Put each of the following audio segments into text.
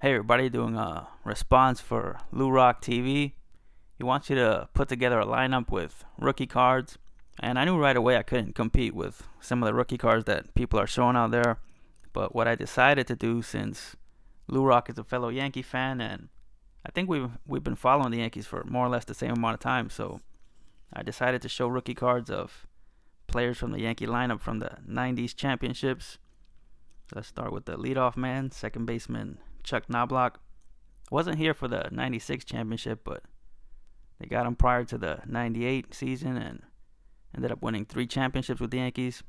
Hey everybody, doing a response for LouRokTV. He wants you to put together a lineup with rookie cards, and I knew right away I couldn't compete with some of the rookie cards that people are showing out there. But what I decided to do, since LouRok is a fellow Yankee fan, and I think we've been following the Yankees for more or less the same amount of time, so I decided to show rookie cards of players from the Yankee lineup from the 90's championships. So let's start with the leadoff man, second baseman Chuck Knobloch. Wasn't here for the 96 championship, but they got him prior to the 98 season and ended up winning 3 championships with the Yankees.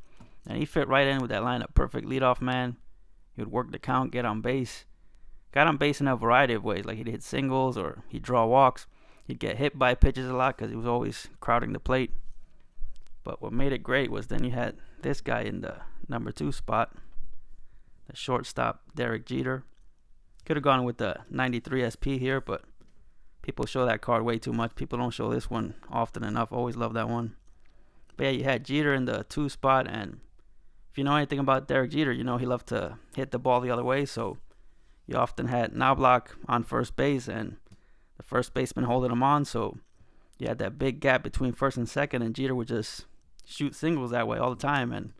And he fit right in with that lineup. Perfect leadoff man. He would work the count, get on base. Got on base in a variety of ways, like he'd hit singles or he'd draw walks. He'd get hit by pitches a lot because he was always crowding the plate. But what made it great was then you had this guy in the number 2 spot, the shortstop Derek Jeter. Could have gone with the 93 SP here, but people show that card way too much. People don't show this one often enough. Always love that one. But yeah, you had Jeter in the 2 spot, and if you know anything about Derek Jeter, you know he loved to hit the ball the other way, so you often had Knobloch on first base and the first baseman holding him on, so you had that big gap between first and second, and Jeter would just shoot singles that way all the time, and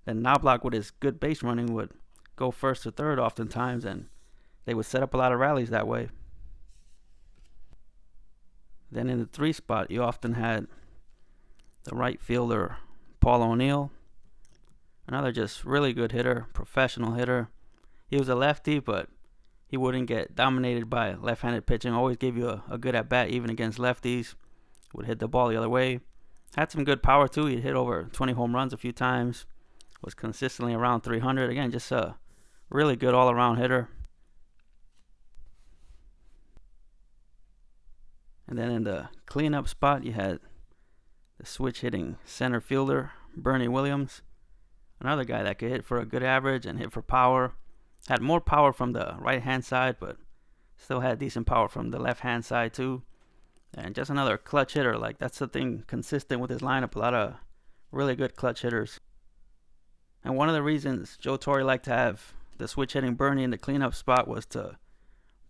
then Knobloch with his good base running would go first or third oftentimes, and they would set up a lot of rallies that way. Then in the 3 spot, you often had the right fielder Paul O'Neill, another just really good hitter, professional hitter. He was a lefty, but he wouldn't get dominated by left-handed pitching. Always gave you a good at-bat even against lefties. Would hit the ball the other way. Had some good power too. He'd hit over 20 home runs a few times. Was consistently around 300. Again, just a really good all-around hitter. And then in the cleanup spot, you had the switch hitting center fielder Bernie Williams, another guy that could hit for a good average and hit for power. Had more power from the right hand side, but still had decent power from the left hand side too. And just another clutch hitter. Like, that's the thing consistent with his lineup. A lot of really good clutch hitters. And one of the reasons Joe Torre liked to have the switch hitting Bernie in the cleanup spot was to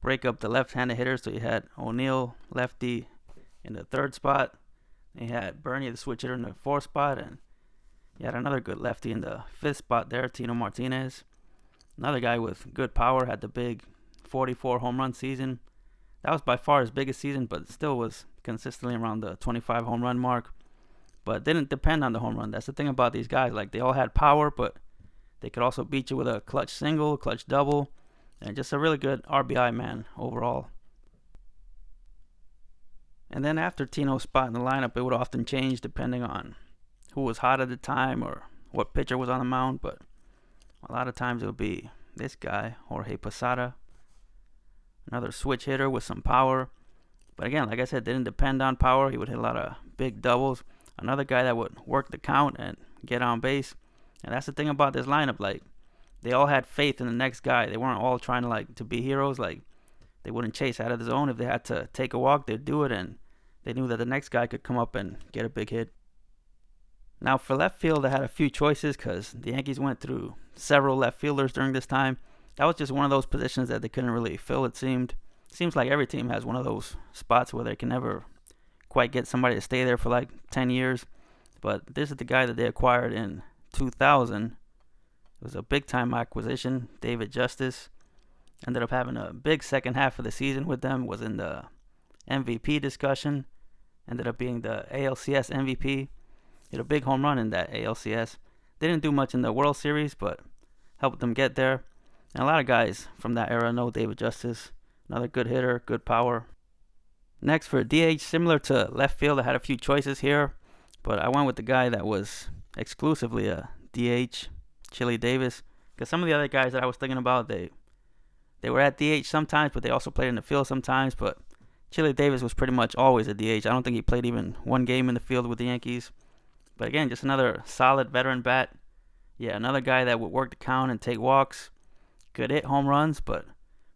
break up the left-handed hitters. So you had O'Neill, lefty, in the 3rd spot. You had Bernie, the switch hitter, in the 4th spot, and you had another good lefty in the 5th spot there, Tino Martinez. Another guy with good power, had the big 44 home run season. That was by far his biggest season, but still was consistently around the 25 home run mark. But didn't depend on the home run. That's the thing about these guys. Like, they all had power, but they could also beat you with a clutch single, clutch double, and just a really good RBI man overall. And then after Tino's spot in the lineup, it would often change depending on who was hot at the time or what pitcher was on the mound. But a lot of times it would be this guy, Jorge Posada, another switch hitter with some power. But again, like I said, didn't depend on power. He would hit a lot of big doubles. Another guy that would work the count and get on base. And that's the thing about this lineup. Like, they all had faith in the next guy. They weren't all trying to be heroes. Like, they wouldn't chase out of the zone. If they had to take a walk, they'd do it, and they knew that the next guy could come up and get a big hit. Now, for left field, I had a few choices because the Yankees went through several left fielders during this time. That was just one of those positions that they couldn't really fill, it seemed. Seems like every team has one of those spots where they can never quite get somebody to stay there for like 10 years. But this is the guy that they acquired in 2000. It was a big-time acquisition. David Justice ended up having a big second half of the season with them. Was in the MVP discussion. Ended up being the ALCS MVP. Hit a big home run in that ALCS. Didn't do much in the World Series, but helped them get there. And a lot of guys from that era know David Justice. Another good hitter, good power. Next, for DH, similar to left field, I had a few choices here, but I went with the guy that was exclusively a DH, Chili Davis, because some of the other guys that I was thinking about, they were at DH sometimes, but they also played in the field sometimes. But Chili Davis was pretty much always a DH. I don't think he played even one game in the field with the Yankees. But again, just another solid veteran bat. Yeah, another guy that would work the count and take walks. Could hit home runs, but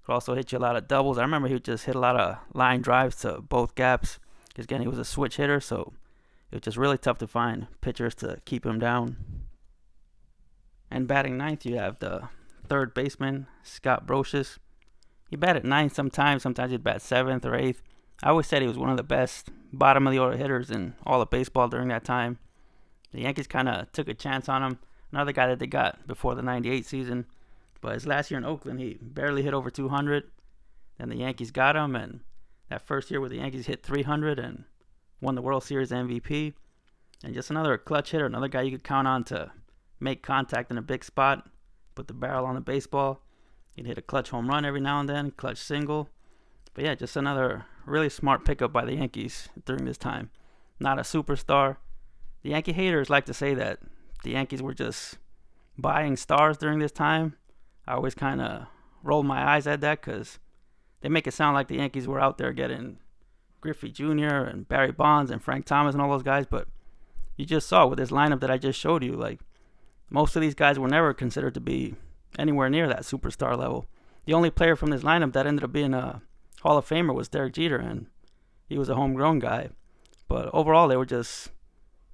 could also hit you a lot of doubles. I remember he would just hit a lot of line drives to both gaps. Because again, he was a switch hitter, so it was just really tough to find pitchers to keep him down. And batting ninth, you have the third baseman, Scott Brosius. He batted ninth sometimes. Sometimes he'd bat seventh or eighth. I always said he was one of the best bottom of the order hitters in all of baseball during that time. The Yankees kind of took a chance on him. Another guy that they got before the '98 season. But his last year in Oakland, he barely hit over 200. Then the Yankees got him, and that first year where the Yankees hit 300 and won the World Series MVP. And just another clutch hitter, another guy you could count on to make contact in a big spot, put the barrel on the baseball. He'd hit a clutch home run every now and then, clutch single. But yeah, just another really smart pickup by the Yankees during this time. Not a superstar. The Yankee haters like to say that the Yankees were just buying stars during this time. I always kind of roll my eyes at that because they make it sound like the Yankees were out there getting Griffey Jr. and Barry Bonds and Frank Thomas and all those guys. But you just saw with this lineup that I just showed you, like, most of these guys were never considered to be anywhere near that superstar level. The only player from this lineup that ended up being a Hall of Famer was Derek Jeter, and he was a homegrown guy. But overall, they were just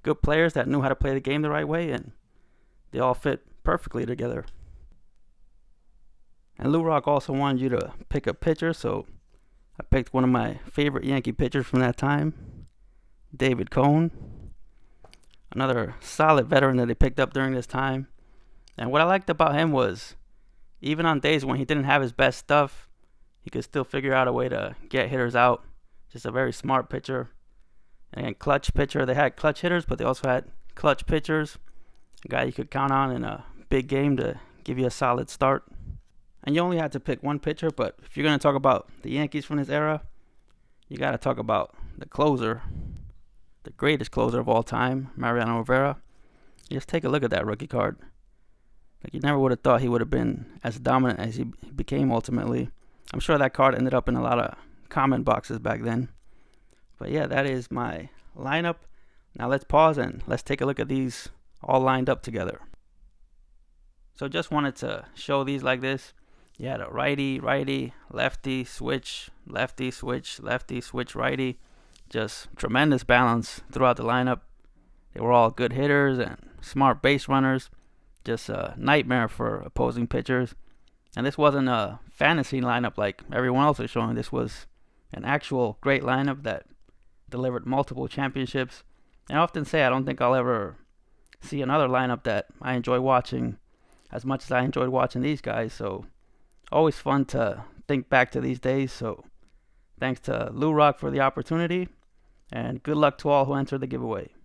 good players that knew how to play the game the right way, and they all fit perfectly together. And LouRok also wanted you to pick a pitcher, so I picked one of my favorite Yankee pitchers from that time, David Cone. Another solid veteran that they picked up during this time. And what I liked about him was, even on days when he didn't have his best stuff, he could still figure out a way to get hitters out. Just a very smart pitcher. And again, clutch pitcher. They had clutch hitters, but they also had clutch pitchers. A guy you could count on in a big game to give you a solid start. And you only had to pick one pitcher, but if you're going to talk about the Yankees from this era, you got to talk about the closer, the greatest closer of all time, Mariano Rivera. Just take a look at that rookie card. Like, you never would have thought he would have been as dominant as he became ultimately. I'm sure that card ended up in a lot of comment boxes back then. But yeah, that is my lineup. Now let's pause and let's take a look at these all lined up together. So just wanted to show these like this. You had a righty, lefty, switch, lefty, switch, righty. Just tremendous balance throughout the lineup. They were all good hitters and smart base runners. Just a nightmare for opposing pitchers. And this wasn't a fantasy lineup like everyone else was showing. This was an actual great lineup that delivered multiple championships. And I often say I don't think I'll ever see another lineup that I enjoy watching as much as I enjoyed watching these guys. So always fun to think back to these days. So thanks to LouRok for the opportunity, and good luck to all who entered the giveaway.